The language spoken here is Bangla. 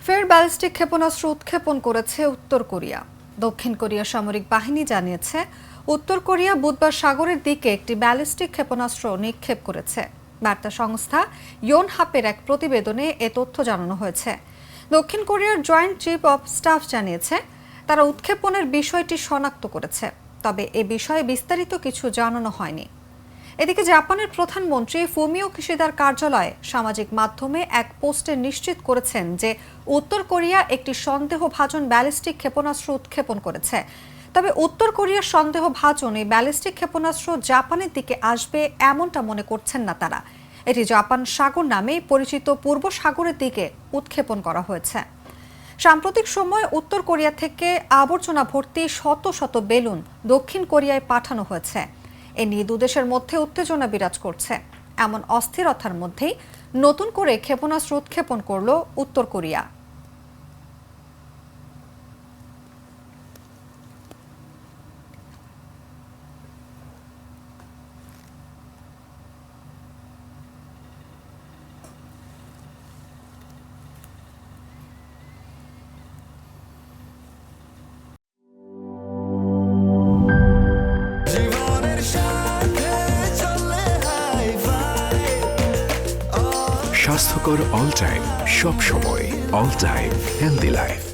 ফের ব্যালিস্টিক ক্ষেপণাস্ত্র উৎক্ষেপণ করেছে উত্তর কোরিয়া। দক্ষিণ কোরিয়া সামরিক বাহিনী জানিয়েছে, উত্তর কোরিয়া বুধবার সাগরের দিকে একটি ব্যালিস্টিক ক্ষেপণাস্ত্র নিক্ষেপ করেছে। বার্তা সংস্থা ইয়োনহাপের এক প্রতিবেদনে এ তথ্য জানানো হয়েছে। দক্ষিণ কোরিয়ার জয়েন্ট চিফ অব স্টাফ জানিয়েছে, তারা উৎক্ষেপণের বিষয়টি শনাক্ত করেছে, তবে এ বিষয়ে বিস্তারিত কিছু জানানো হয়নি। এদিকে জাপানের প্রধানমন্ত্রী ফুমিও কিশিদার কার্যালয়ে সামাজিক মাধ্যমে এক পোস্টে নিশ্চিত করেছেন যে উত্তর কোরিয়া একটি সন্দেহভাজন ব্যালিস্টিক ক্ষেপণাস্ত্র উৎক্ষেপণ করেছে। তবে উত্তর কোরিয়ার সন্দেহভাজন এই ব্যালিস্টিক ক্ষেপণাস্ত্র জাপানের দিকে আসবে এমনটা মনে করছেন না তারা। এটি জাপান সাগর নামে পরিচিত পূর্ব সাগরের দিকে উৎক্ষেপণ করা হয়েছে। সাম্প্রতিক সময়ে উত্তর কোরিয়া থেকে আবর্জনা ভর্তি শত শত বেলুন দক্ষিণ কোরিয়ায় পাঠানো হয়েছে। এ নিয়ে দুদেশের মধ্যে উত্তেজনা বিরাজ করছে। এমন অস্থিরতার মধ্যেই নতুন করে ক্ষেপণাস্ত্র উৎক্ষেপণ করল উত্তর কোরিয়া। স্বাস্থ্যকর অল টাইম, সব সময় অল টাইম হেলদি লাইফ।